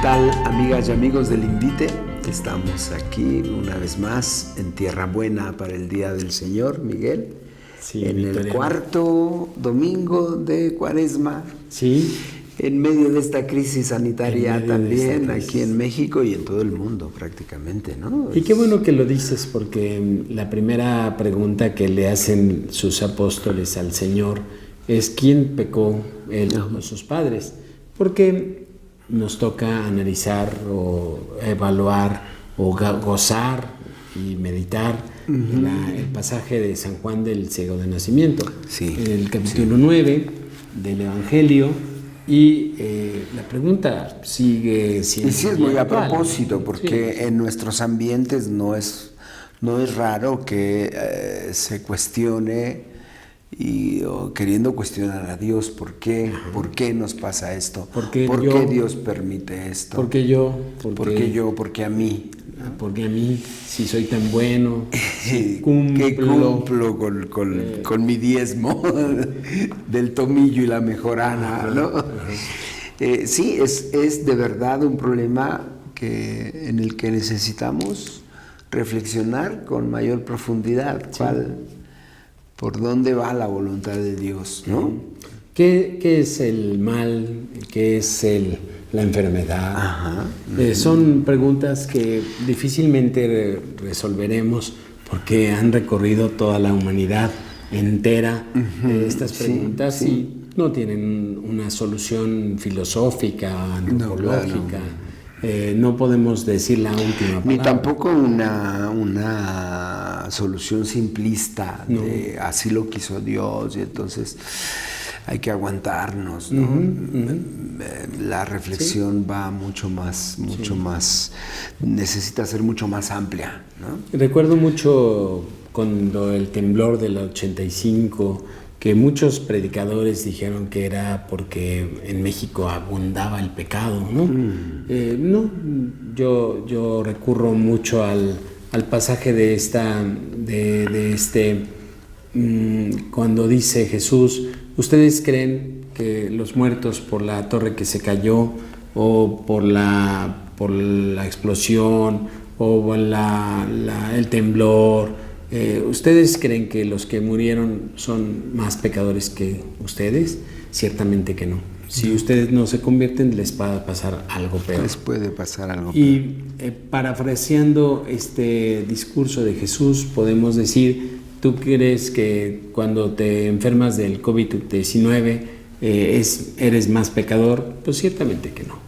tal, amigas y amigos del Invite? Estamos aquí una vez más en Tierra Buena para el Día del Señor, Miguel. Sí, en Victoriano. El cuarto domingo de Cuaresma. Sí. En medio de esta crisis sanitaria también, crisis. aquí en México y en todo el mundo prácticamente, ¿no? Y qué bueno que lo dices, porque la primera pregunta que le hacen sus apóstoles al Señor es ¿quién pecó, él o sus padres? Porque nos toca analizar o evaluar o gozar y meditar el pasaje de San Juan del Ciego de Nacimiento, en el capítulo 9 del Evangelio. Y la pregunta sigue siendo... Y sí, es muy actual, a propósito, porque sí. en nuestros ambientes no es raro que se cuestione o queriendo cuestionar a Dios, ¿por qué nos pasa esto? ¿Por qué Dios permite esto? ¿Por qué yo? ¿Por qué a mí? Porque a mí, si soy tan bueno, si que cumplo con mi diezmo del tomillo y la mejorana, ¿no? Sí, es de verdad un problema en el que necesitamos reflexionar con mayor profundidad. Sí. ¿Por dónde va la voluntad de Dios, no? ¿Qué es el mal? ¿Qué es la enfermedad? Ajá. Son preguntas que difícilmente resolveremos porque han recorrido toda la humanidad entera. Estas preguntas y no tienen una solución filosófica, antropológica. No podemos decir la última palabra. Ni tampoco una solución simplista de así lo quiso Dios y entonces hay que aguantarnos, ¿no? La reflexión va mucho más, necesita ser mucho más amplia, ¿no? Recuerdo mucho cuando el temblor del 85, que muchos predicadores dijeron que era porque en México abundaba el pecado, ¿no? No, yo recurro mucho al pasaje de cuando dice Jesús: ¿ustedes creen que los muertos por la torre que se cayó o por la explosión o por el temblor, ustedes creen que los que murieron son más pecadores que ustedes? Ciertamente que no. Si ustedes no se convierten, les va a pasar algo peor. Les puede pasar algo peor. Y parafraseando este discurso de Jesús, podemos decir: ¿tú crees que cuando te enfermas del COVID-19 eres más pecador? Pues ciertamente que no.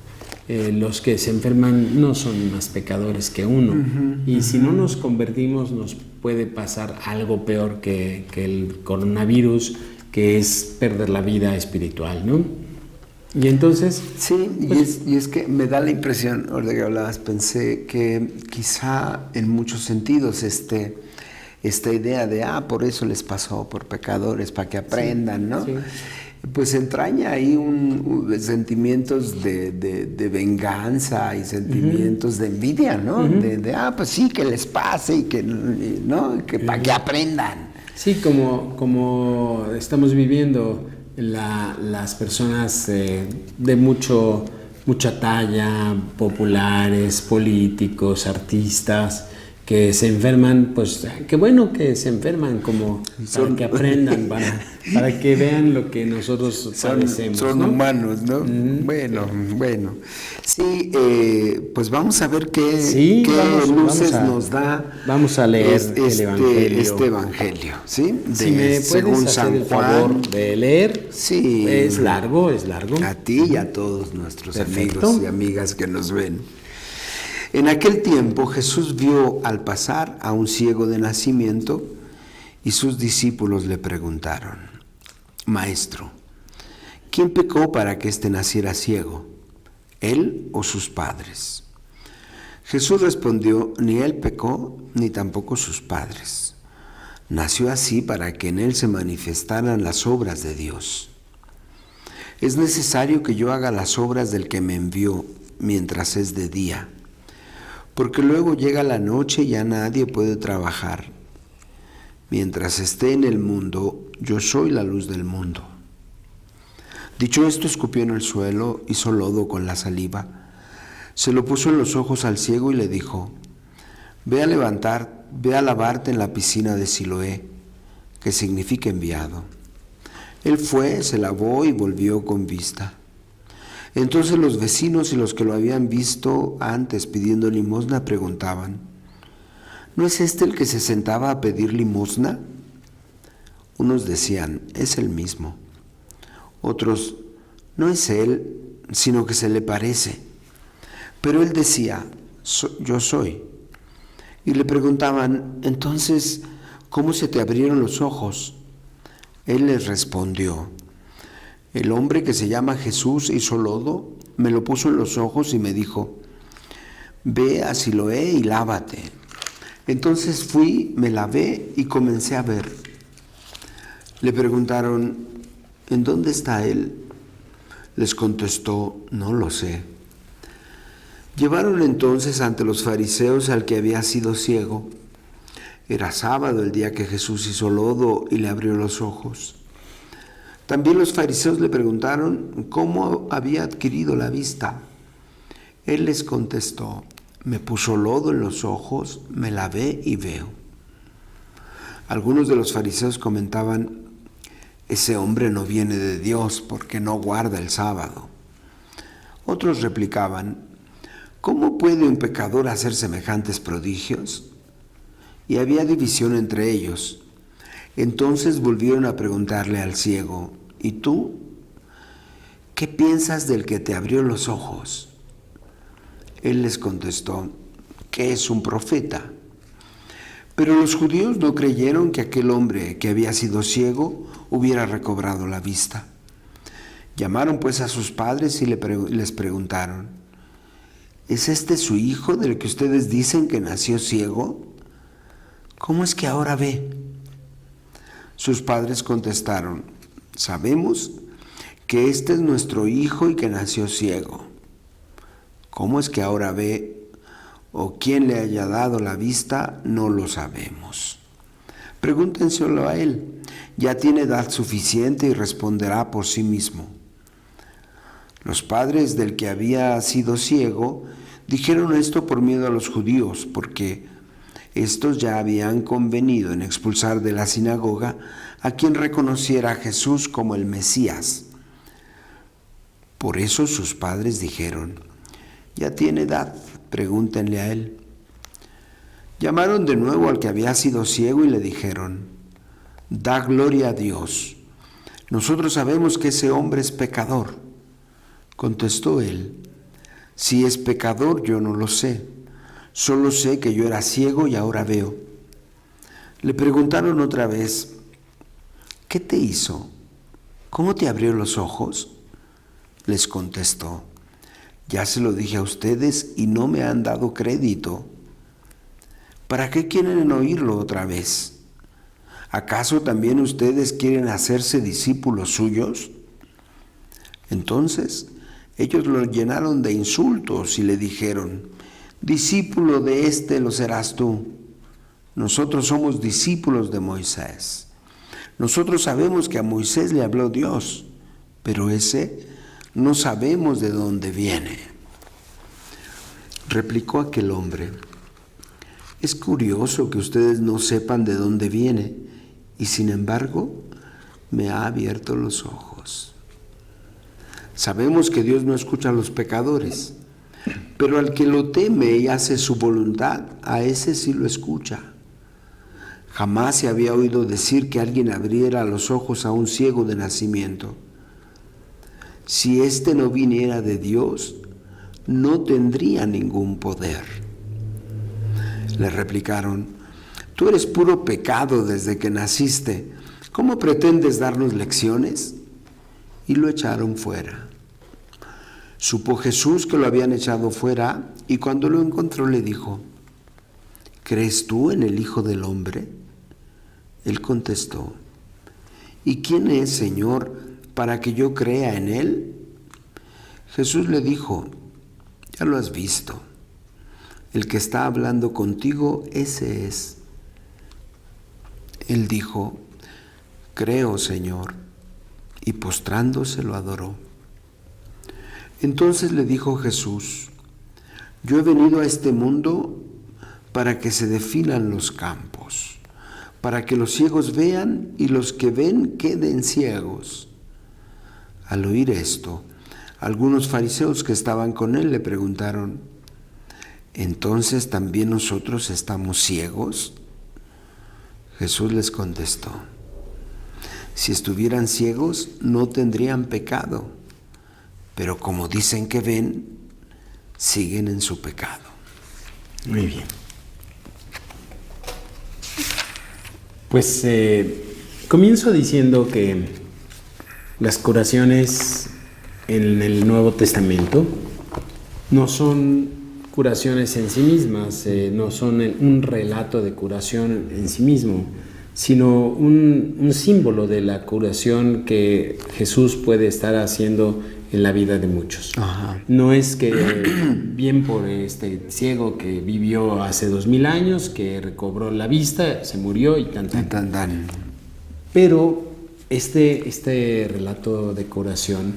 Los que se enferman no son más pecadores que uno. Y si no nos convertimos, nos puede pasar algo peor que el coronavirus, que es perder la vida espiritual, ¿no? Y entonces... Sí, pues, y es que me da la impresión, ahora que hablabas, pensé que quizá en muchos sentidos esta idea de, por eso les pasó, por pecadores, para que aprendan, ¿no? Sí. Pues entraña ahí sentimientos de venganza y sentimientos de envidia, ¿no? Pues sí, que les pase y que, ¿no? Que para que aprendan. Sí, como estamos viviendo las personas de mucha talla, populares, políticos, artistas, que se enferman, pues qué bueno que se enferman, como para que aprendan, para que vean lo que nosotros padecemos. Son, ¿no? Humanos, ¿no? Bueno. Sí, pues vamos a ver qué luces nos da. Vamos a leer el Evangelio. Este Evangelio, ¿sí? Si me puedes hacer el favor de leer. Sí. Es largo. A ti y a todos nuestros amigos y amigas que nos ven. En aquel tiempo Jesús vio al pasar a un ciego de nacimiento y sus discípulos le preguntaron: Maestro, ¿quién pecó para que éste naciera ciego, él o sus padres? Jesús respondió: ni él pecó, ni tampoco sus padres. Nació así para que en él se manifestaran las obras de Dios. Es necesario que yo haga las obras del que me envió mientras es de día, porque luego llega la noche y ya nadie puede trabajar. Mientras esté en el mundo, yo soy la luz del mundo. Dicho esto, escupió en el suelo, hizo lodo con la saliva, Se lo puso en los ojos al ciego y le dijo: ve a lavarte en la piscina de Siloé, que significa enviado. Él fue, se lavó y volvió con vista. Entonces los vecinos y los que lo habían visto antes pidiendo limosna preguntaban: ¿no es este el que se sentaba a pedir limosna? Unos decían: es el mismo. Otros: no es él, sino que se le parece. Pero él decía: yo soy. Y le preguntaban: entonces, ¿cómo se te abrieron los ojos? Él les respondió: el hombre que se llama Jesús hizo lodo, me lo puso en los ojos y me dijo: ve a Siloé y lávate. Entonces fui, me lavé y comencé a ver. Le preguntaron: ¿en dónde está él? Les contestó: no lo sé. Llevaron entonces ante los fariseos al que había sido ciego. Era sábado el día que Jesús hizo lodo y le abrió los ojos. También los fariseos le preguntaron cómo había adquirido la vista. Él les contestó: me puso lodo en los ojos, me lavé y veo. Algunos de los fariseos comentaban: ese hombre no viene de Dios porque no guarda el sábado. Otros replicaban: ¿cómo puede un pecador hacer semejantes prodigios? Y había división entre ellos. Entonces volvieron a preguntarle al ciego: ¿y tú? ¿Qué piensas del que te abrió los ojos? Él les contestó: que es un profeta. Pero los judíos no creyeron que aquel hombre que había sido ciego hubiera recobrado la vista. Llamaron pues a sus padres y les preguntaron: ¿es este su hijo del que ustedes dicen que nació ciego? ¿Cómo es que ahora ve? Sus padres contestaron: sabemos que este es nuestro hijo y que nació ciego. ¿Cómo es que ahora ve? O quién le haya dado la vista, no lo sabemos. Pregúntenselo a él. Ya tiene edad suficiente y responderá por sí mismo. Los padres del que había sido ciego dijeron esto por miedo a los judíos, porque estos ya habían convenido en expulsar de la sinagoga a quien reconociera a Jesús como el Mesías. Por eso sus padres dijeron: ya tiene edad, pregúntenle a él. Llamaron de nuevo al que había sido ciego y le dijeron: da gloria a Dios. Nosotros sabemos que ese hombre es pecador. Contestó él: si es pecador, yo no lo sé. Solo sé que yo era ciego y ahora veo. Le preguntaron otra vez: ¿qué te hizo? ¿Cómo te abrió los ojos? Les contestó: ya se lo dije a ustedes y no me han dado crédito. ¿Para qué quieren oírlo otra vez? ¿Acaso también ustedes quieren hacerse discípulos suyos? Entonces ellos lo llenaron de insultos y le dijeron: discípulo de este lo serás tú. Nosotros somos discípulos de Moisés. Nosotros sabemos que a Moisés le habló Dios, pero ese no sabemos de dónde viene. Replicó aquel hombre: es curioso que ustedes no sepan de dónde viene, y sin embargo me ha abierto los ojos. Sabemos que Dios no escucha a los pecadores, pero al que lo teme y hace su voluntad, a ese sí lo escucha. Jamás se había oído decir que alguien abriera los ojos a un ciego de nacimiento. Si éste no viniera de Dios, no tendría ningún poder. Le replicaron: tú eres puro pecado desde que naciste. ¿Cómo pretendes darnos lecciones? Y lo echaron fuera. Supo Jesús que lo habían echado fuera, y cuando lo encontró le dijo: ¿crees tú en el Hijo del Hombre? Él contestó: ¿y quién es, Señor, para que yo crea en él? Jesús le dijo: ya lo has visto. El que está hablando contigo, ese es. Él dijo: creo, Señor, y postrándose lo adoró. Entonces le dijo Jesús: Yo he venido a este mundo para que se definan los campos, para que los ciegos vean y los que ven queden ciegos. Al oír esto, algunos fariseos que estaban con él le preguntaron: ¿entonces también nosotros estamos ciegos? Jesús les contestó: si estuvieran ciegos no tendrían pecado, pero como dicen que ven, siguen en su pecado. Muy bien. Pues comienzo diciendo que las curaciones en el Nuevo Testamento no son curaciones en sí mismas, no son un relato de curación en sí mismo, sino un símbolo de la curación que Jesús puede estar haciendo en la vida de muchos. Ajá. No es que bien por este ciego que vivió hace 2000 años, que recobró la vista, se murió y tan. Pero este relato de curación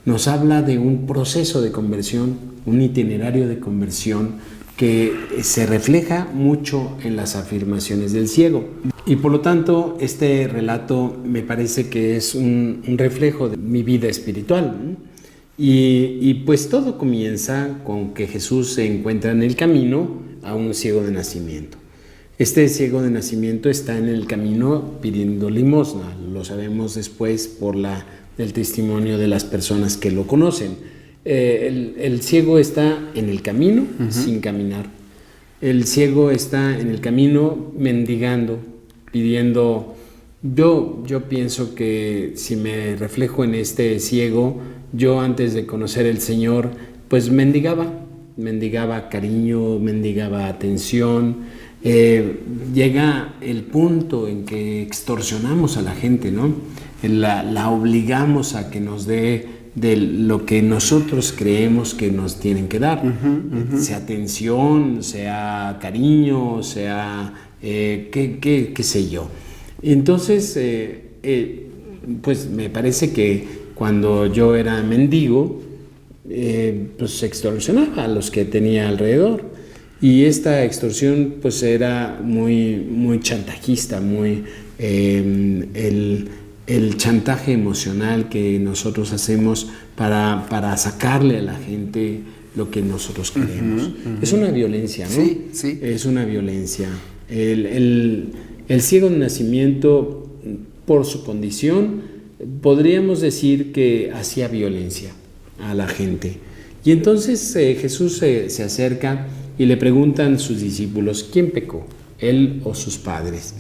nos habla de un proceso de conversión, un itinerario de conversión que se refleja mucho en las afirmaciones del ciego. Y por lo tanto, este relato me parece que es un reflejo de mi vida espiritual, ¿no? Y pues todo comienza con que Jesús se encuentra en el camino a un ciego de nacimiento. Este ciego de nacimiento está en el camino pidiendo limosna. Lo sabemos después por el testimonio de las personas que lo conocen. El ciego está en el camino sin caminar. El ciego está en el camino mendigando, pidiendo. Yo pienso que si me reflejo en este ciego, yo antes de conocer el Señor, pues mendigaba cariño, mendigaba atención. Llega el punto en que extorsionamos a la gente, ¿no? La obligamos a que nos dé de lo que nosotros creemos que nos tienen que dar, sea atención, sea cariño, sea qué sé yo. Entonces, pues me parece que cuando yo era mendigo, pues extorsionaba a los que tenía alrededor. Y esta extorsión pues era muy chantajista, el chantaje emocional que nosotros hacemos para sacarle a la gente lo que nosotros queremos. Es una violencia, ¿no? Sí. Es una violencia. El ciego de nacimiento, por su condición, podríamos decir que hacía violencia a la gente. Y entonces Jesús se acerca y le preguntan sus discípulos: ¿quién pecó, él o sus padres?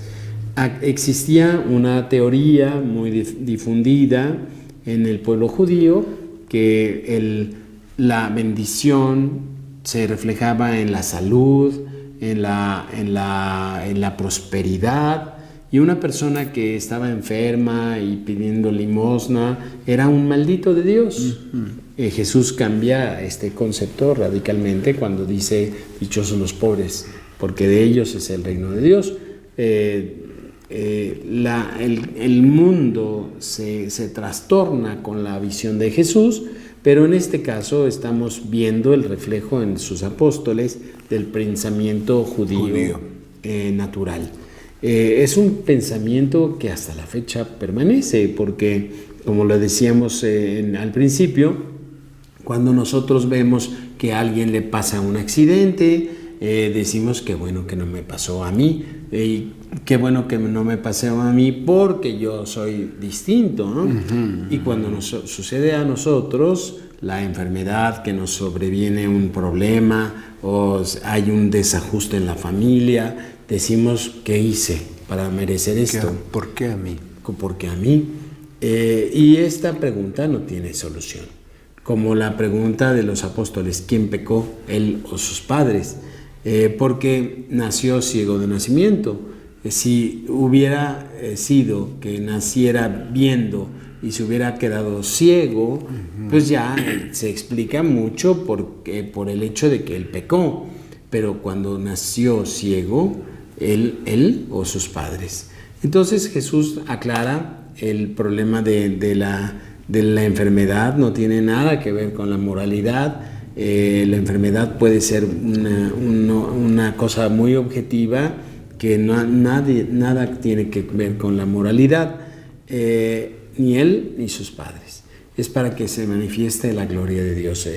Existía una teoría muy difundida en el pueblo judío que la bendición se reflejaba en la salud, en la prosperidad, y una persona que estaba enferma y pidiendo limosna era un maldito de Dios. Jesús cambia este concepto radicalmente cuando dice: dichosos los pobres, porque de ellos es el reino de Dios. El mundo se trastorna con la visión de Jesús, pero en este caso estamos viendo el reflejo en sus apóstoles del pensamiento judío. Natural. Es un pensamiento que hasta la fecha permanece, porque como lo decíamos al principio, cuando nosotros vemos que a alguien le pasa un accidente, decimos que bueno que no me pasó a mí, y qué bueno que no me pasó a mí porque yo soy distinto, ¿no? Y cuando nos sucede a nosotros la enfermedad, que nos sobreviene un problema o hay un desajuste en la familia, decimos: ¿qué hice para merecer esto? ¿Por qué a mí? ¿Por qué a mí? Y esta pregunta no tiene solución. Como la pregunta de los apóstoles: ¿quién pecó, él o sus padres? Porque nació ciego de nacimiento. Si hubiera sido que naciera viendo y se hubiera quedado ciego, pues ya se explica mucho por el hecho de que él pecó. Pero cuando nació ciego, él o sus padres. Entonces Jesús aclara el problema de la enfermedad, no tiene nada que ver con la moralidad. La enfermedad puede ser una cosa muy objetiva que nada tiene que ver con la moralidad, ni él ni sus padres. Es para que se manifieste la gloria de Dios,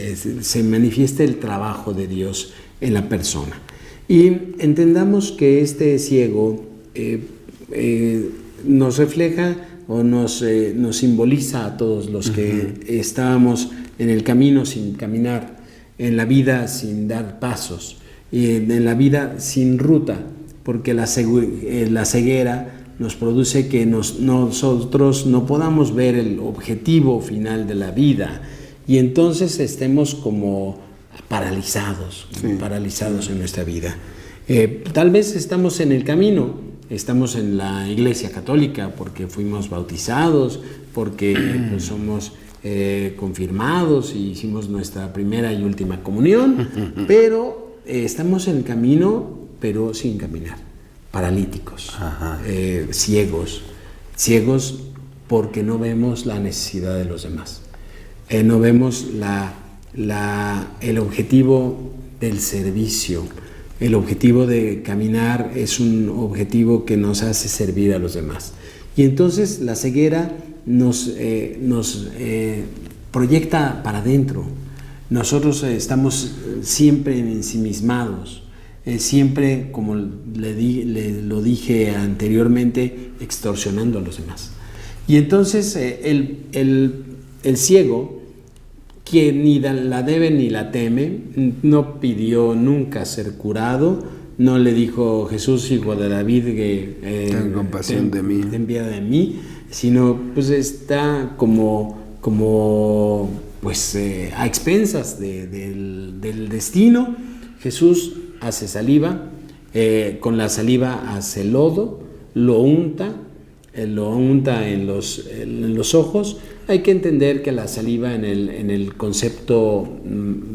se manifieste el trabajo de Dios en la persona. Y entendamos que este ciego nos refleja o nos simboliza a todos los que estábamos en el camino sin caminar, en la vida sin dar pasos, y en la vida sin ruta, porque la ceguera nos produce que nosotros no podamos ver el objetivo final de la vida y entonces estemos como paralizados en nuestra vida. Tal vez estamos en el camino, estamos en la Iglesia Católica porque fuimos bautizados, porque pues, somos confirmados y hicimos nuestra primera y última comunión, pero estamos en el camino, pero sin caminar. Paralíticos, ciegos porque no vemos la necesidad de los demás, no vemos el objetivo del servicio. El objetivo de caminar es un objetivo que nos hace servir a los demás, y entonces la ceguera nos proyecta para adentro. Nosotros estamos siempre ensimismados, siempre, como lo dije anteriormente, extorsionando a los demás. Y entonces el ciego, que ni la debe ni la teme, no pidió nunca ser curado, no le dijo: Jesús, hijo de David, ten compasión de mí, ten piedad de mí, sino pues está como a expensas del destino. Jesús hace saliva, con la saliva hace lodo, lo unta en los ojos. Hay que entender que la saliva en el concepto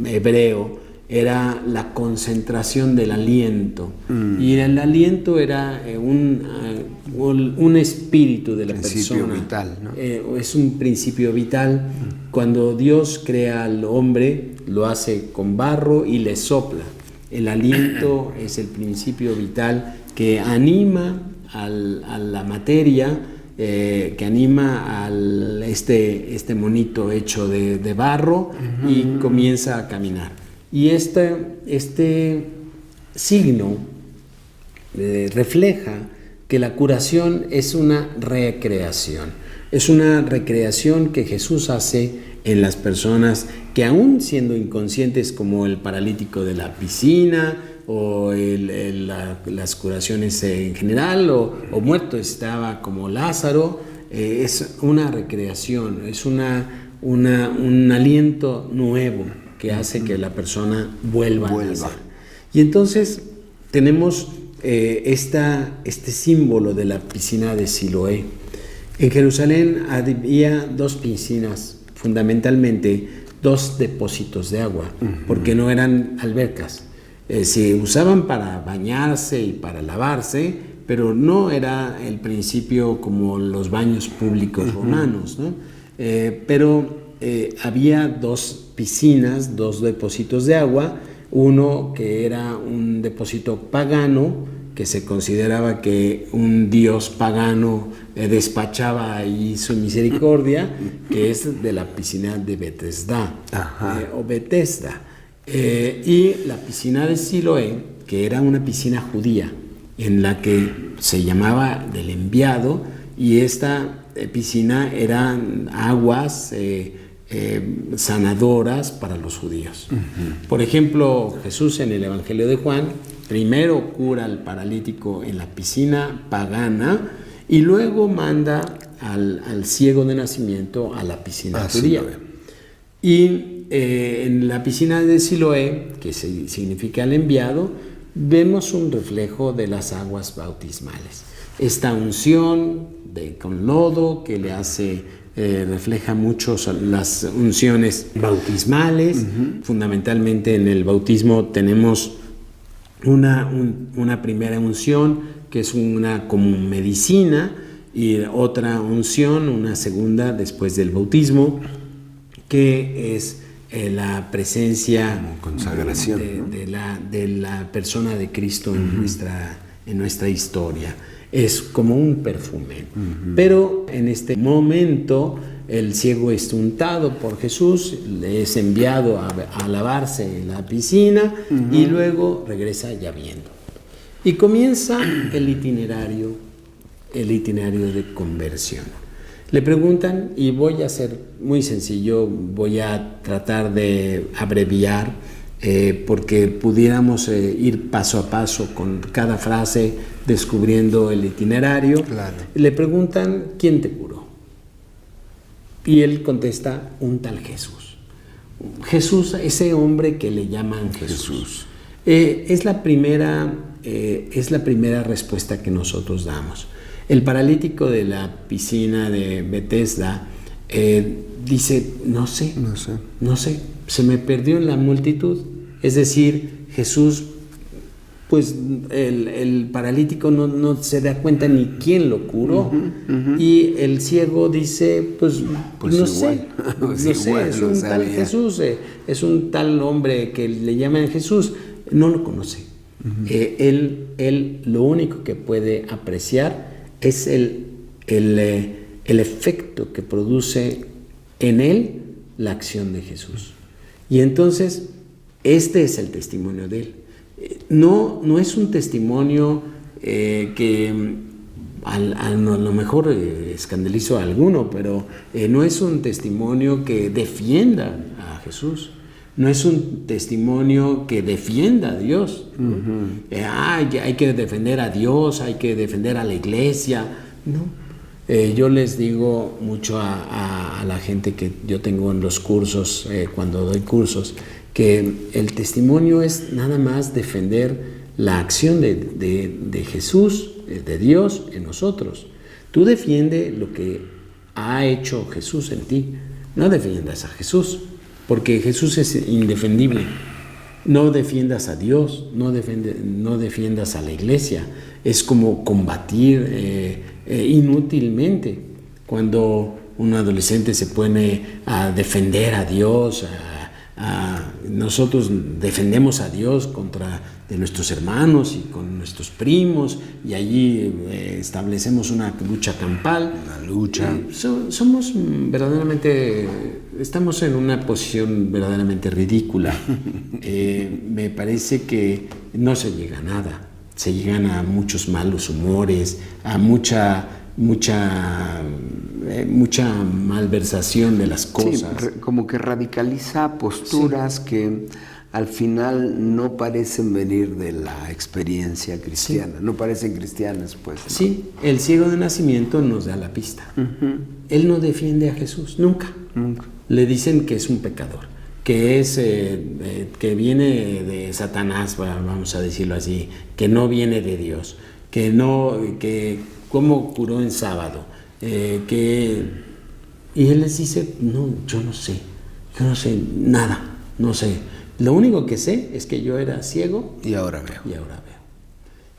hebreo era la concentración del aliento, y el aliento era un espíritu de la persona, vital, ¿no? Es un principio vital. Cuando Dios crea al hombre, lo hace con barro y le sopla. El aliento es el principio vital que anima a la materia, que anima a este monito hecho de barro, y comienza a caminar. Y este signo refleja que la curación es una recreación. Es una recreación que Jesús hace en las personas que, aún siendo inconscientes, como el paralítico de la piscina, o las curaciones en general, o muerto estaba como Lázaro, es una recreación, es un aliento nuevo que hace que la persona vuelva a nacer. Y entonces tenemos este símbolo de la piscina de Siloé. En Jerusalén había dos piscinas, fundamentalmente dos depósitos de agua, porque no eran albercas. Se usaban para bañarse y para lavarse, pero no era el principio como los baños públicos romanos, ¿no? Pero había dos piscinas, dos depósitos de agua, uno que era un depósito pagano, que se consideraba que un dios pagano despachaba ahí su misericordia, que es de la piscina de Betesda, o Betesda. Y la piscina de Siloé, que era una piscina judía, en la que se llamaba del enviado, y esta piscina eran aguas sanadoras para los judíos. Por ejemplo, Jesús en el Evangelio de Juan primero cura al paralítico en la piscina pagana, y luego manda al ciego de nacimiento a la piscina judía. Y en la piscina de Siloé, que significa el enviado, vemos un reflejo de las aguas bautismales. Esta unción con lodo que le hace, refleja mucho las unciones bautismales. Fundamentalmente en el bautismo tenemos una primera unción que es una como medicina, y otra unción, una segunda después del bautismo, que es la presencia como consagración, de la persona de Cristo en nuestra historia. Es como un perfume. Pero en este momento el ciego es untado por Jesús, le es enviado a lavarse en la piscina y luego regresa ya viendo. Y comienza el itinerario de conversión. Le preguntan, y voy a ser muy sencillo, voy a tratar de abreviar, porque pudiéramos ir paso a paso con cada frase descubriendo el itinerario. Claro. Le preguntan, ¿quién te curó? Y él contesta, un tal Jesús. Jesús, ese hombre que le llaman Jesús. Es la primera respuesta que nosotros damos. El paralítico de la piscina de Bethesda dice, no sé, se me perdió en la multitud. Es decir, Jesús, pues el paralítico no se da cuenta ni quién lo curó. Y el ciego dice, pues no sé, es un tal Jesús, es un tal hombre que le llaman Jesús, no lo conoce. Él lo único que puede apreciar es el efecto que produce en él la acción de Jesús. Y entonces, este es el testimonio de él. No es un testimonio que a lo mejor escandalizó a alguno, pero no es un testimonio que defienda a Jesús. No es un testimonio que defienda a Dios. Hay que defender a Dios, hay que defender a la iglesia. No. Yo les digo mucho a la gente que yo tengo en los cursos, cuando doy cursos, que el testimonio es nada más defender la acción de Jesús, de Dios en nosotros. Tú defiendes lo que ha hecho Jesús en ti, no defiendas a Jesús. Porque Jesús es indefendible. No defiendas a Dios, no defiendas a la iglesia. Es como combatir inútilmente. Cuando un adolescente se pone a defender a Dios, nosotros defendemos a Dios contra de nuestros hermanos y con nuestros primos, y allí establecemos una lucha campal. Una lucha. Somos verdaderamente, estamos en una posición verdaderamente ridícula. Me parece que no se llega a nada. Se llegan a muchos malos humores, a mucha malversación de las cosas. Sí, como que radicaliza posturas que al final no parecen venir de la experiencia cristiana, no parecen cristianas, pues. ¿No? Sí, el ciego de nacimiento nos da la pista. Él no defiende a Jesús, nunca. Le dicen que es un pecador, que es que viene de Satanás, vamos a decirlo así, que no viene de Dios, que cómo curó en sábado, y él les dice, no, yo no sé nada, no sé. Lo único que sé es que yo era ciego y ahora veo.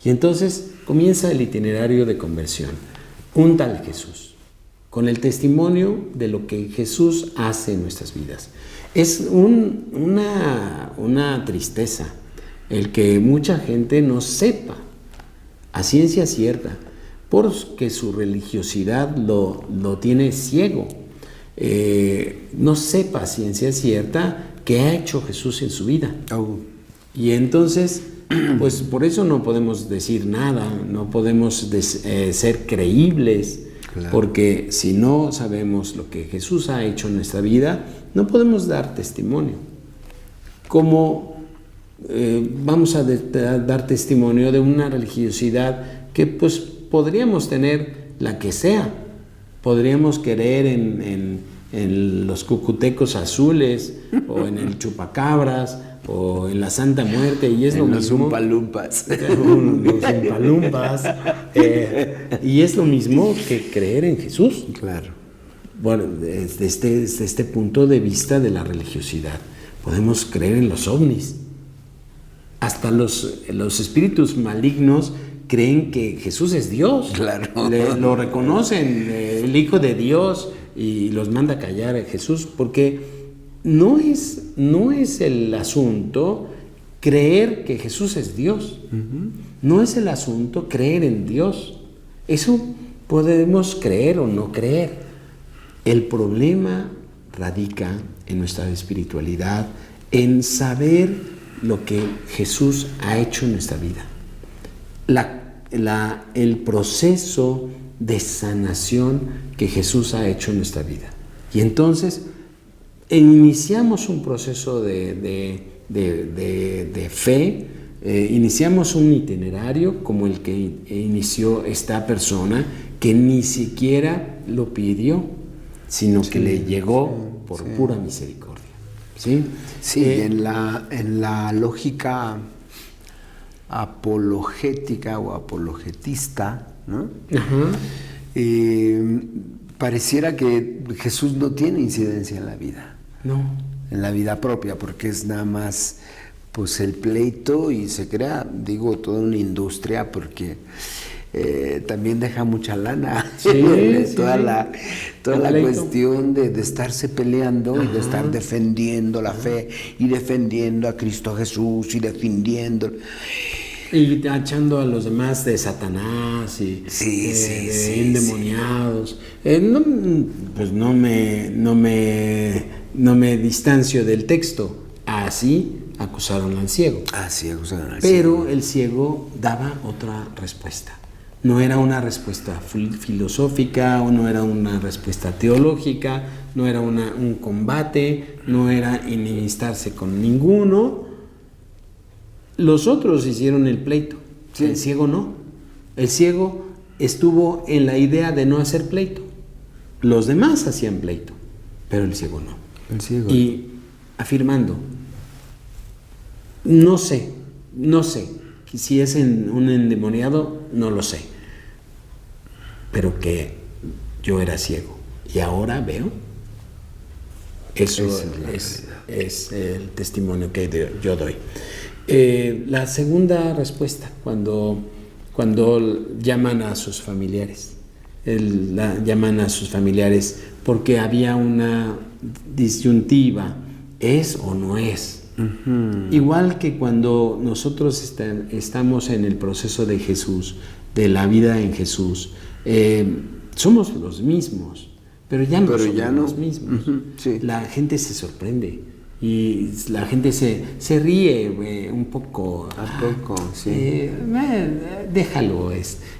Y entonces comienza el itinerario de conversión. Un tal Jesús, con el testimonio de lo que Jesús hace en nuestras vidas. Es una tristeza el que mucha gente no sepa a ciencia cierta, porque su religiosidad lo tiene ciego. No sepa a ciencia cierta qué ha hecho Jesús en su vida. Y entonces, pues por eso no podemos decir nada, no podemos ser creíbles, claro. Porque si no sabemos lo que Jesús ha hecho en nuestra vida, no podemos dar testimonio. ¿Cómo vamos a dar testimonio de una religiosidad que pues podríamos tener la que sea? Podríamos creer en los cucutecos azules, o en el chupacabras, o en la Santa Muerte, y es lo mismo. Los umpalumpas. Y es lo mismo que creer en Jesús. Claro. Bueno, desde este punto de vista de la religiosidad, podemos creer en los ovnis. Hasta los espíritus malignos creen que Jesús es Dios. Claro. Lo reconocen, el Hijo de Dios, y los manda a callar a Jesús, porque no es el asunto creer que Jesús es Dios. No es el asunto creer en Dios. Eso podemos creer o no creer. El problema radica en nuestra espiritualidad, en saber lo que Jesús ha hecho en nuestra vida. El proceso de sanación que Jesús ha hecho en nuestra vida. Y entonces iniciamos un proceso de fe, iniciamos un itinerario como el que inició esta persona, que ni siquiera lo pidió, sino que le llegó por pura misericordia. Sí, en la lógica apologética o apologetista, ¿no? Pareciera que Jesús no tiene incidencia en la vida. No. En la vida propia, porque es nada más pues el pleito, y se crea, toda una industria, porque también deja mucha lana. Toda la cuestión de estarse peleando. Ajá. Y de estar defendiendo la fe y defendiendo a Cristo Jesús y defendiendo. Y tachando a los demás de Satanás y de endemoniados. No me distancio del texto. Así acusaron al ciego. Pero el ciego daba otra respuesta. No era una respuesta filosófica, o no era una respuesta teológica, no era un combate, no era enemistarse con ninguno. Los otros hicieron el pleito, el ciego no. El ciego estuvo en la idea de no hacer pleito. Los demás hacían pleito, pero el ciego no. Y afirmando, no sé si es un endemoniado, no lo sé, pero que yo era ciego y ahora veo. Eso es el testimonio que yo doy. La segunda respuesta, cuando llaman a sus familiares, llaman a sus familiares porque había una disyuntiva, ¿es o no es? Igual que cuando nosotros estamos en el proceso de Jesús, de la vida en Jesús, somos los mismos, pero ya no somos los mismos. La gente se sorprende y la gente se ríe un poco. Déjalo,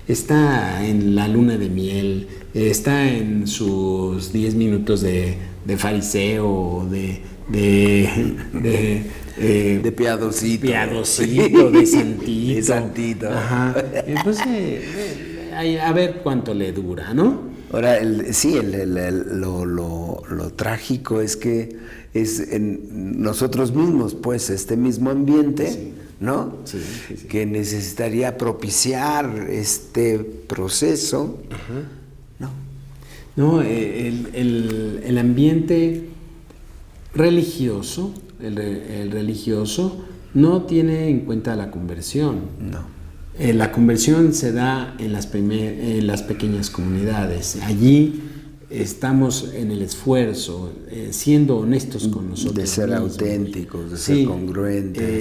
está en la luna de miel, está en sus 10 minutos de fariseo, de piadosito, de santito. De santito. Ajá. Entonces, a ver cuánto le dura, ¿no? Ahora, lo trágico es que es en nosotros mismos, pues, este mismo ambiente, ¿no? Sí. Que necesitaría propiciar este proceso. Ajá. No, el ambiente religioso, el religioso no tiene en cuenta la conversión. No. La conversión se da en las pequeñas comunidades. Allí estamos en el esfuerzo, siendo honestos con nosotros de ser mismos, auténticos, de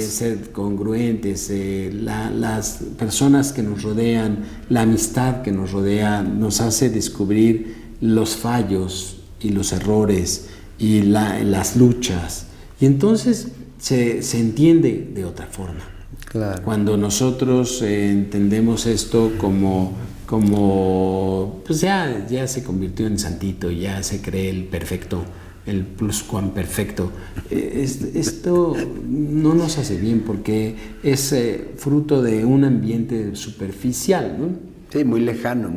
ser congruentes. Las personas que nos rodean, la amistad que nos rodea, nos hace descubrir los fallos y los errores y las luchas. Y entonces se entiende de otra forma. Claro. Cuando nosotros entendemos esto como pues ya se convirtió en santito, ya se cree el perfecto, el pluscuamperfecto. Esto no nos hace bien porque es fruto de un ambiente superficial, ¿no? Sí, muy lejano.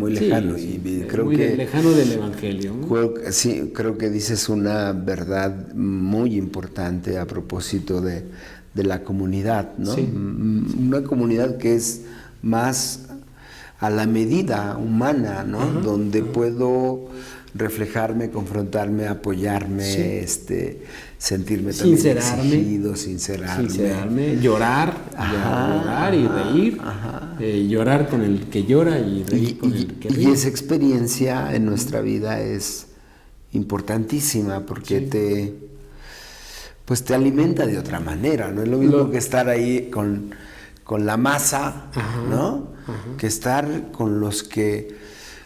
Sí, y creo muy que lejano del Evangelio, ¿no? Creo que dices una verdad muy importante a propósito de la comunidad, ¿no? Sí. Una comunidad que es más a la medida humana, ¿no? Ajá, donde puedo reflejarme, confrontarme, apoyarme, sentirme también exigido, sincerarme, llorar y reír, llorar con el que llora y reír con el que ríe. Y esa experiencia en nuestra vida es importantísima porque pues te alimenta de otra manera, no es lo mismo que estar ahí con la masa, ¿no? Que estar con los que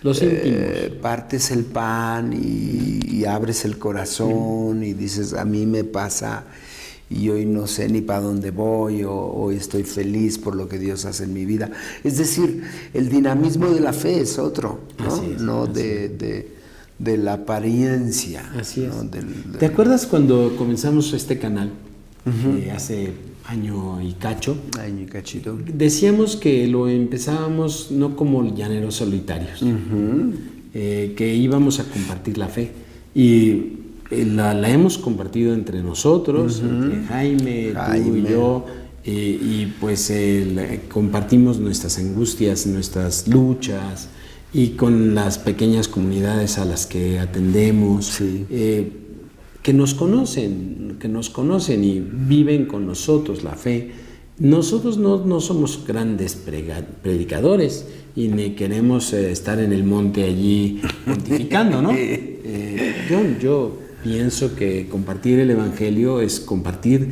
los íntimos. Partes el pan y abres el corazón y dices, a mí me pasa y hoy no sé ni para dónde voy, o hoy estoy feliz por lo que Dios hace en mi vida. Es decir, el dinamismo de la fe es otro, ¿no? Así es, no así de la apariencia. Así es. ¿No? ¿Te acuerdas cuando comenzamos este canal? Hace año y cacho. Año y cachito. Decíamos que lo empezábamos no como llaneros solitarios, que íbamos a compartir la fe. Y la hemos compartido entre nosotros, entre Jaime, tú y yo, y pues compartimos nuestras angustias, nuestras luchas, y con las pequeñas comunidades a las que atendemos, que nos conocen y viven con nosotros la fe. Nosotros no somos grandes predicadores y ni queremos estar en el monte allí pontificando, ¿no? Yo pienso que compartir el Evangelio es compartir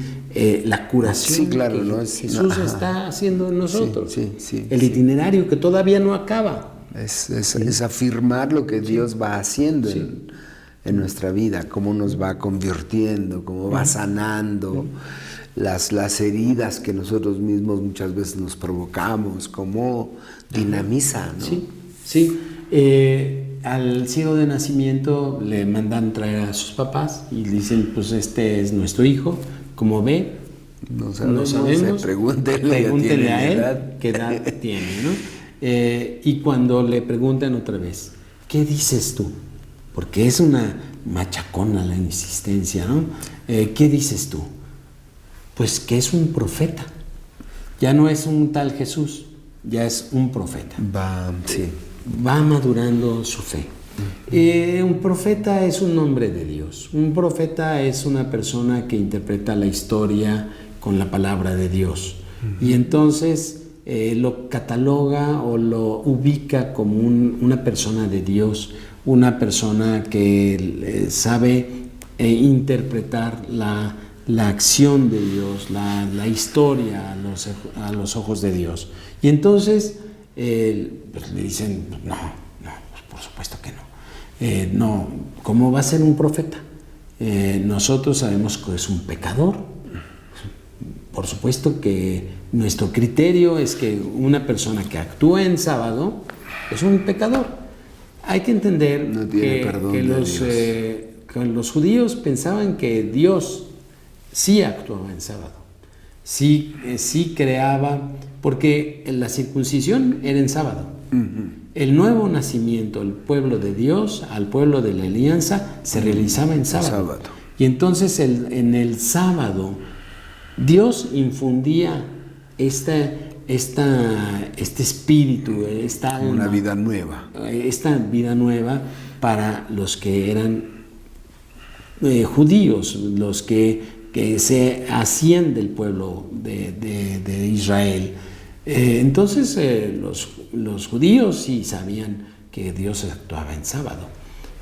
la curación que Jesús está haciendo en nosotros, el itinerario que todavía no acaba. Es afirmar lo que Dios va haciendo en nuestra vida, cómo nos va convirtiendo, cómo va sanando las heridas que nosotros mismos muchas veces nos provocamos, cómo dinamiza, ¿no? Sí. Al ciego de nacimiento le mandan traer a sus papás y le dicen, pues este es nuestro hijo, como ve, no sabemos, pregúntenle a él qué edad tiene, ¿no? Y cuando le preguntan otra vez, ¿qué dices tú? Porque es una machacona la insistencia, ¿no? ¿Qué dices tú? Pues que es un profeta. Ya no es un tal Jesús, ya es un profeta. Va madurando su fe. Un profeta es un hombre de Dios. Un profeta es una persona que interpreta la historia con la palabra de Dios. Y entonces lo cataloga o lo ubica como una persona de Dios, una persona que sabe interpretar la acción de Dios, la historia a los ojos de Dios. Y entonces pues le dicen, no, pues por supuesto que no. No, ¿cómo va a ser un profeta? Nosotros sabemos que es un pecador. Por supuesto que nuestro criterio es que una persona que actúa en sábado es un pecador. Hay que entender que los judíos pensaban que Dios sí actuaba en sábado, sí creaba, porque la circuncisión era en sábado. El nuevo nacimiento, el pueblo de Dios, al pueblo de la alianza, se realizaba en sábado. Y entonces en el sábado Dios infundía este espíritu, esta alma, una vida nueva. Esta vida nueva para los que eran judíos, los que se hacían del pueblo de Israel. Entonces los judíos sí sabían que Dios actuaba en sábado,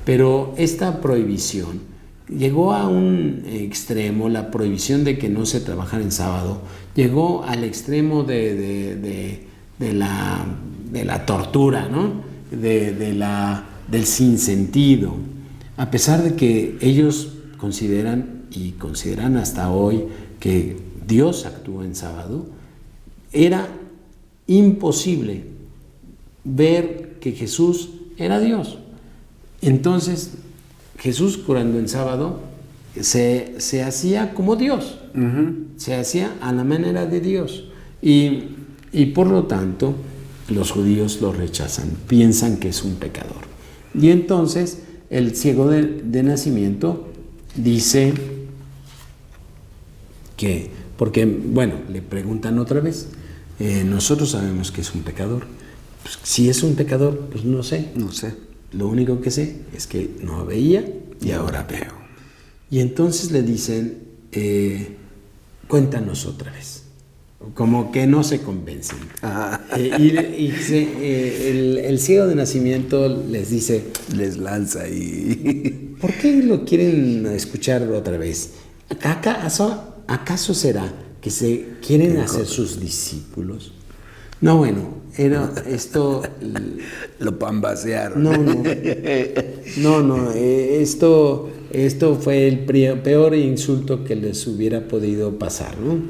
pero esta prohibición llegó a un extremo, la prohibición de que no se trabajara en sábado, llegó al extremo de la tortura, ¿no? Del sinsentido, a pesar de que ellos consideran hasta hoy que Dios actúa en sábado. Era imposible ver que Jesús era Dios. Entonces Jesús, curando en sábado, se hacía como Dios, se hacía a la manera de Dios, y por lo tanto los judíos lo rechazan, piensan que es un pecador. Y entonces el ciego de nacimiento dice que, porque le preguntan otra vez, nosotros sabemos que es un pecador. Pues, si es un pecador, pues no sé. Lo único que sé es que no veía y ahora veo. Y entonces le dicen, cuéntanos otra vez. Como que no se convencen. El ciego de nacimiento les dice, les lanza y... ¿por qué lo quieren escuchar otra vez? ¿Acaso será que se quieren hacer sus discípulos? No, bueno, esto... Lo pambasearon. No, esto fue el peor insulto que les hubiera podido pasar, ¿no?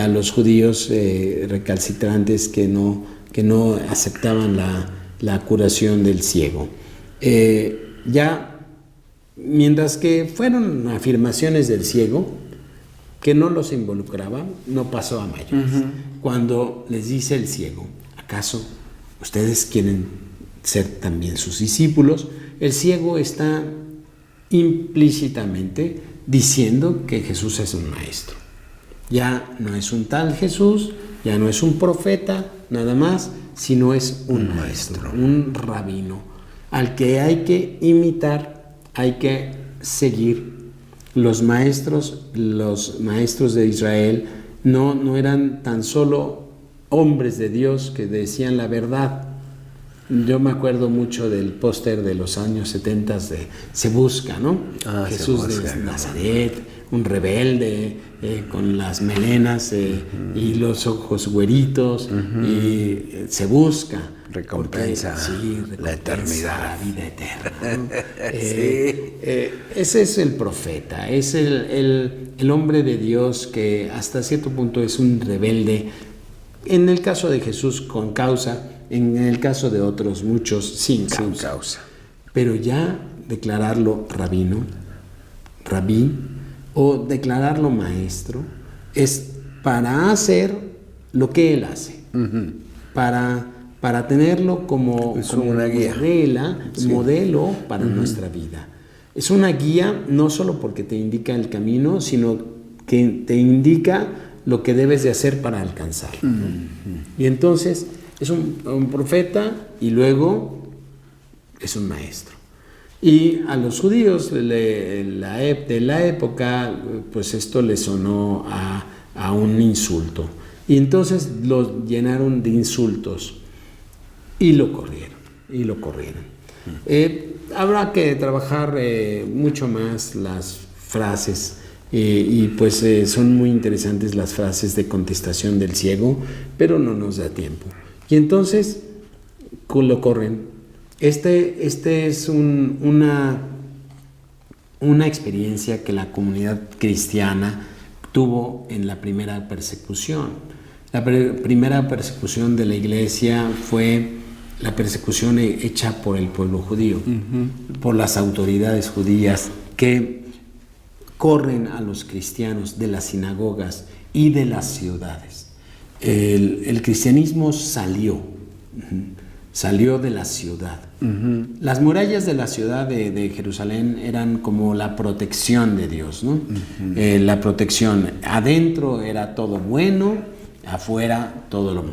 A los judíos recalcitrantes que no aceptaban la curación del ciego. Ya, mientras que fueron afirmaciones del ciego, que no los involucraban, no pasó a mayores. Cuando les dice el ciego, ¿acaso ustedes quieren ser también sus discípulos? El ciego está implícitamente diciendo que Jesús es un maestro. Ya no es un tal Jesús, ya no es un profeta, nada más, sino es un maestro, un rabino, al que hay que imitar, hay que seguir. Los maestros de Israel no eran tan solo hombres de Dios que decían la verdad. Yo me acuerdo mucho del póster de los años 70 de Se Busca, ¿no? Jesús de Nazaret, un rebelde, con las melenas y los ojos güeritos, y se busca. Recompensa, la eternidad. La vida eterna, ¿no? Ese es el profeta, es el hombre de Dios que hasta cierto punto es un rebelde. En el caso de Jesús con causa, en el caso de otros muchos sin causa. Pero ya declararlo rabí, o declararlo maestro, es para hacer lo que él hace, para tenerlo como una guía. Modelo para nuestra vida. Es una guía no solo porque te indica el camino, sino que te indica lo que debes de hacer para alcanzarlo. Y entonces es un profeta y luego es un maestro. Y a los judíos de la época, pues esto les sonó a un insulto. Y entonces lo llenaron de insultos y lo corrieron. Habrá que trabajar mucho más las frases. Y pues son muy interesantes las frases de contestación del ciego, pero no nos da tiempo. Y entonces lo corren. Este es una experiencia que la comunidad cristiana tuvo en la primera persecución. La primera persecución de la iglesia fue la persecución hecha por el pueblo judío, por las autoridades judías que corren a los cristianos de las sinagogas y de las ciudades. El cristianismo salió de la ciudad. Las murallas de la ciudad de Jerusalén eran como la protección de Dios, ¿no? La protección. Adentro era todo bueno, afuera todo lo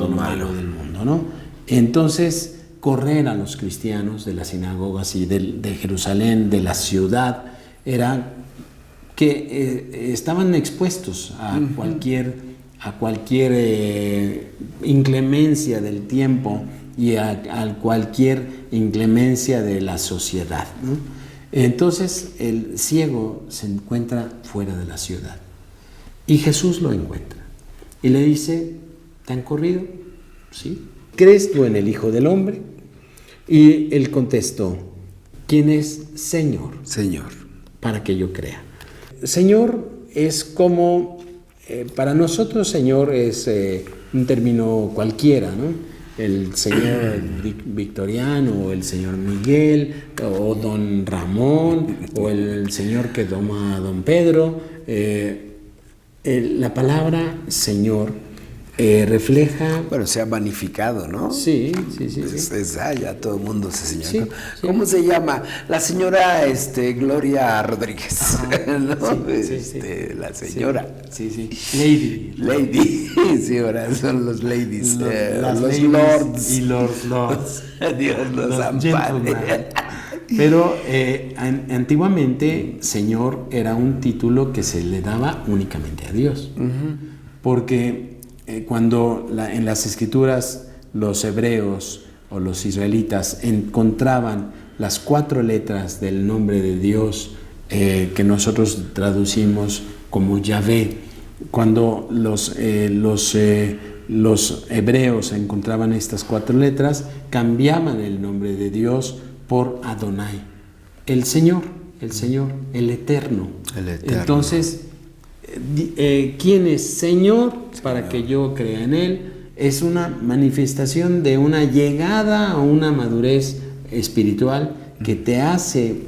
malo del mundo, ¿no? Entonces, correr a los cristianos de las sinagogas y de Jerusalén, de la ciudad, era que estaban expuestos a cualquier inclemencia del tiempo y a cualquier inclemencia de la sociedad, ¿no? Entonces el ciego se encuentra fuera de la ciudad y Jesús lo encuentra y le dice: ¿te han corrido? ¿Sí? ¿Crees tú en el Hijo del Hombre? Y él contestó: ¿quién es Señor? Señor. Para que yo crea. Señor es como, para nosotros Señor es un término cualquiera, ¿no? El señor Victoriano, o el señor Miguel, o don Ramón, o el señor que toma a don Pedro. La palabra Señor refleja... Bueno, se ha vanificado, ¿no? Sí. Ya todo el mundo se señala. Sí. ¿Cómo se llama? La señora Gloria Rodríguez, ¿no? Sí. La señora. Sí. Lady. Sí, ahora son los ladies. Los lords. Y los lords. Dios los ampare. Pero antiguamente, Señor era un título que se le daba únicamente a Dios. Porque cuando en las escrituras los hebreos o los israelitas encontraban las 4 letras del nombre de Dios que nosotros traducimos como Yahvé. Cuando los hebreos encontraban estas 4 letras, cambiaban el nombre de Dios por Adonai, el Señor, el Eterno. Entonces, ¿quién es Señor? Para que yo crea en Él. Es una manifestación de una llegada a una madurez espiritual que te hace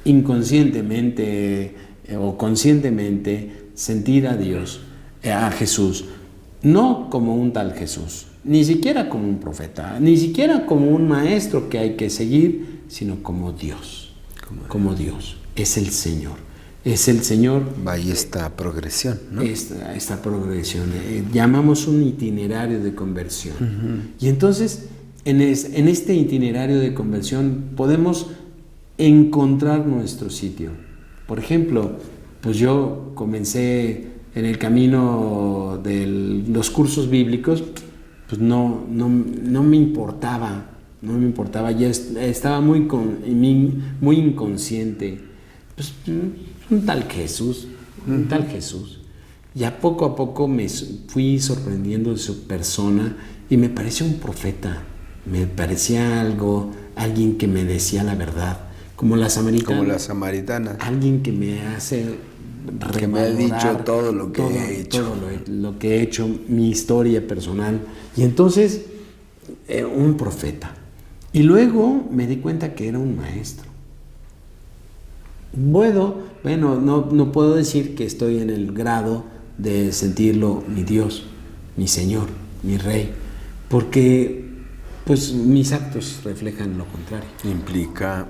inconscientemente o conscientemente sentir a Dios, a Jesús, no como un tal Jesús, ni siquiera como un profeta, ni siquiera como un maestro que hay que seguir, sino como Dios, como Dios. Es el Señor. Es el Señor. Vaya esta progresión, ¿no? Esta progresión. Llamamos un itinerario de conversión. Y entonces, en este itinerario de conversión podemos encontrar nuestro sitio. Por ejemplo, pues yo comencé en el camino de los cursos bíblicos, pues no me importaba, ya estaba muy inconsciente. Pues, un tal Jesús. Ya poco a poco me fui sorprendiendo de su persona y me pareció un profeta, me parecía alguien que me decía la verdad, como la samaritana. Alguien que me hace que me ha dicho todo lo que he hecho. Todo lo que he hecho, mi historia personal. Y entonces, un profeta. Y luego me di cuenta que era un maestro. Bueno, no puedo decir que estoy en el grado de sentirlo mi Dios, mi Señor, mi Rey, porque pues mis actos reflejan lo contrario. Implica...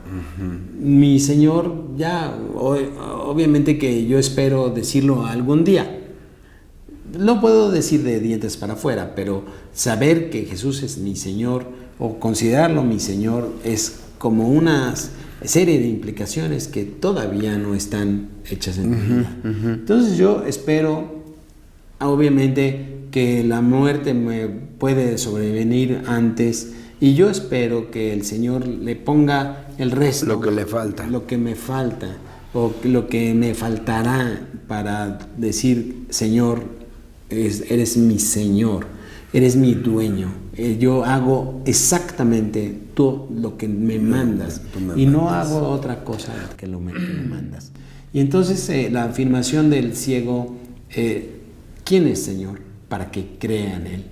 Mi Señor, ya, obviamente que yo espero decirlo algún día. No puedo decir de dientes para afuera, pero saber que Jesús es mi Señor o considerarlo mi Señor es como una serie de implicaciones que todavía no están hechas en mi vida. Entonces yo espero, obviamente, que la muerte me puede sobrevenir antes, y yo espero que el Señor le ponga el resto, lo que le falta, lo que me falta, o lo que me faltará para decir: Señor, eres mi Señor, eres mi dueño, yo hago exactamente todo lo que me mandas y no hago otra cosa que lo me mandas. Y entonces la afirmación del ciego, ¿quién es Señor? Para que crea en Él.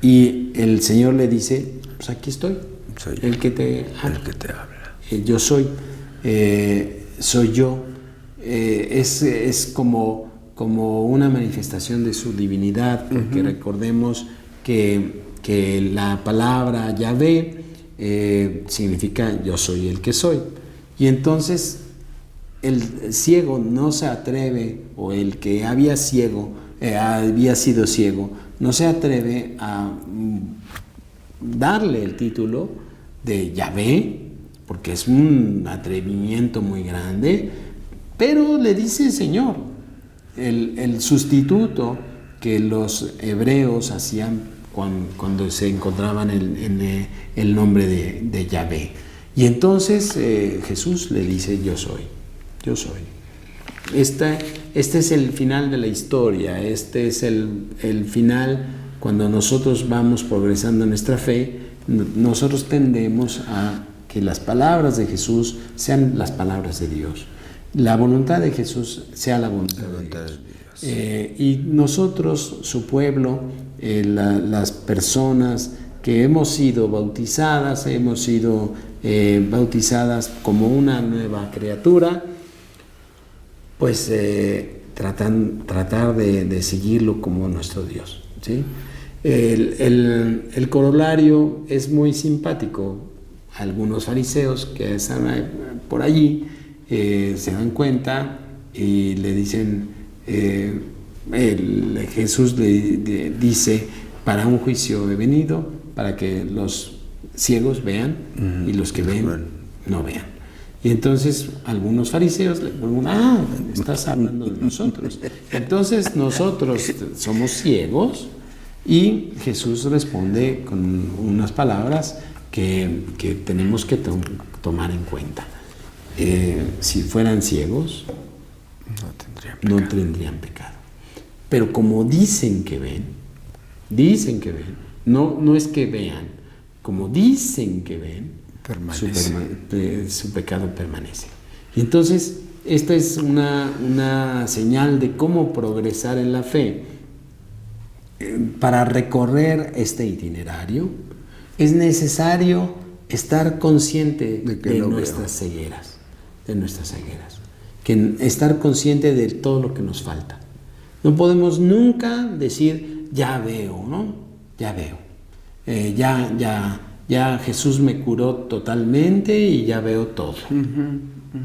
Y el Señor le dice: pues aquí estoy, soy el que te habla. Yo soy yo. Es como una manifestación de su divinidad, porque recordemos que la palabra Yahvé significa yo soy el que soy. Y entonces el ciego no se atreve, o el que había sido ciego, no se atreve a darle el título de Yahvé, porque es un atrevimiento muy grande, pero le dice Señor. El sustituto que los hebreos hacían cuando se encontraban en el nombre de Yahvé. Y entonces Jesús le dice: yo soy. Este es el final de la historia. Este es el final. Cuando nosotros vamos progresando en nuestra fe, nosotros tendemos a que las palabras de Jesús sean las palabras de Dios, la voluntad de Jesús sea la voluntad de Dios. Y nosotros, su pueblo, las personas que hemos sido bautizadas como una nueva criatura, pues tratar de seguirlo como nuestro Dios, ¿sí? El corolario es muy simpático. Algunos fariseos que están por allí se dan cuenta y le dicen, Jesús le dice: para un juicio he venido, para que los ciegos vean y los que ven no vean. Y entonces algunos fariseos le preguntan: estás hablando de nosotros. Entonces nosotros somos ciegos, y Jesús responde con unas palabras que tenemos que tomar en cuenta. si fueran ciegos, no tendrían pecado. Pero como dicen que ven, no es que vean, como dicen que ven, su pecado permanece. Y entonces, esta es una señal de cómo progresar en la fe. Para recorrer este itinerario, es necesario estar consciente de nuestras cegueras, estar consciente de todo lo que nos falta. No podemos nunca decir, ya veo, ¿no? Ya veo. Ya Jesús me curó totalmente y ya veo todo.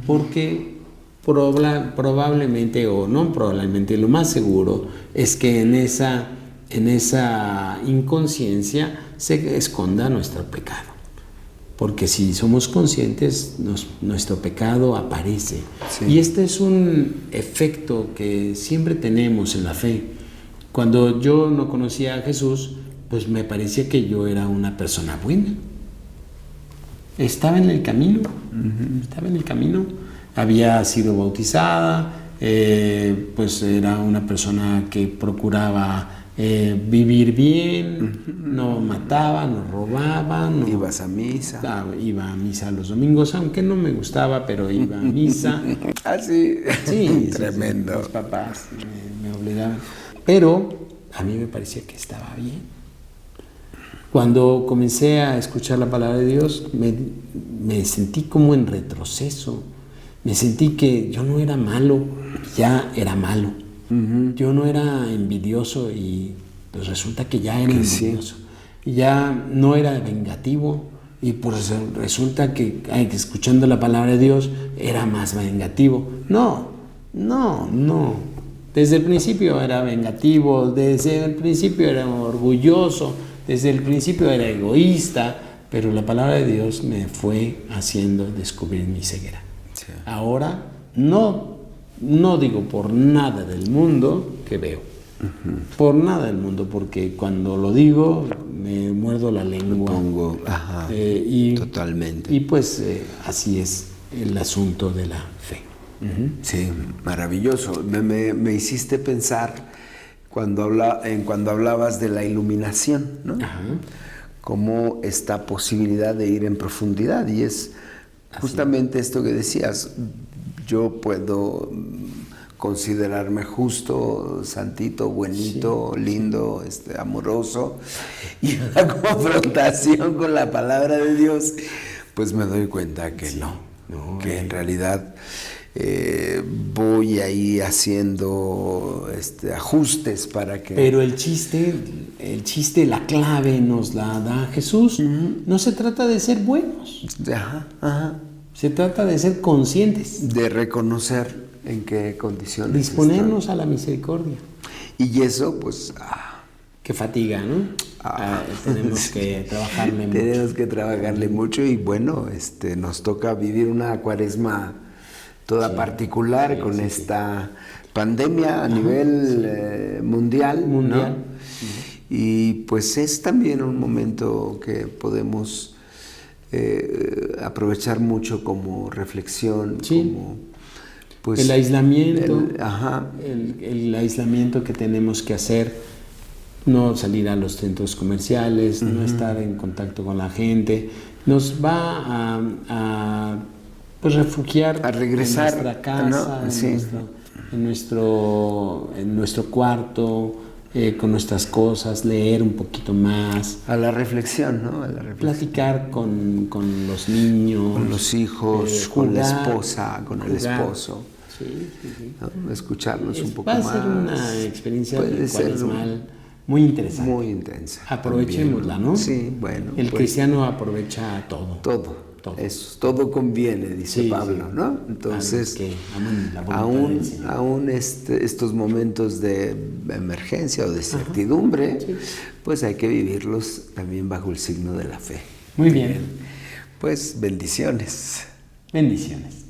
Porque probablemente, o no probablemente, lo más seguro es que en esa inconsciencia se esconda nuestro pecado. Porque si somos conscientes, nuestro pecado aparece. Sí. Y este es un efecto que siempre tenemos en la fe. Cuando yo no conocía a Jesús, pues me parecía que yo era una persona buena. Estaba en el camino, había sido bautizada, pues era una persona que procuraba vivir bien, no mataba, no robaba. ¿Ibas a misa? Iba a misa los domingos, aunque no me gustaba, pero iba a misa. ¿Ah, sí? Sí, tremendo. Sí, mis papás me obligaban. Pero a mí me parecía que estaba bien. Cuando comencé a escuchar la palabra de Dios, me sentí como en retroceso. Me sentí que yo no era malo, ya era malo. Yo no era envidioso y pues resulta que ya era envidioso. Sí. Ya no era vengativo y pues resulta que escuchando la palabra de Dios era más vengativo. No. Desde el principio era vengativo, desde el principio era orgulloso, desde el principio era egoísta, pero la palabra de Dios me fue haciendo descubrir mi ceguera. Sí. Ahora no digo por nada del mundo que veo. Por nada del mundo, porque cuando lo digo me muerdo la lengua. Totalmente. Y pues así es el asunto de la fe. Sí, maravilloso. Me hiciste pensar cuando hablabas de la iluminación, ¿no? Como esta posibilidad de ir en profundidad, y es justamente esto que decías. Yo puedo considerarme justo, santito, buenito, lindo, amoroso, y la confrontación con la palabra de Dios, pues me doy cuenta que que en realidad voy ahí haciendo ajustes para que... Pero el chiste, la clave nos la da Jesús. No se trata de ser buenos. Se trata de ser conscientes. De reconocer en qué condiciones disponernos están. A la misericordia. Y eso, pues... que fatiga, ¿no? Tenemos que trabajarle mucho. Tenemos que trabajarle mucho y bueno, nos toca vivir una cuaresma toda particular con esta pandemia a nivel mundial, ¿no? Y pues es también un momento que podemos aprovechar mucho como reflexión, como pues el aislamiento, el aislamiento que tenemos que hacer, no salir a los centros comerciales, no estar en contacto con la gente, nos va a pues refugiar, a regresar en nuestra casa, en nuestro cuarto, con nuestras cosas, leer un poquito más. A la reflexión, ¿no? Platicar con los niños. Con los hijos, con la esposa, con el esposo. Sí. ¿No? Escucharlos un poco más. Va a ser una experiencia cuaresmal muy interesante. Muy intensa. Aprovechémosla, ¿no? Sí, bueno. El cristiano aprovecha todo. Todo. Todo conviene, dice Pablo, ¿no? Entonces, aún estos momentos de emergencia o de certidumbre, pues hay que vivirlos también bajo el signo de la fe. Muy bien. Pues bendiciones. Bendiciones.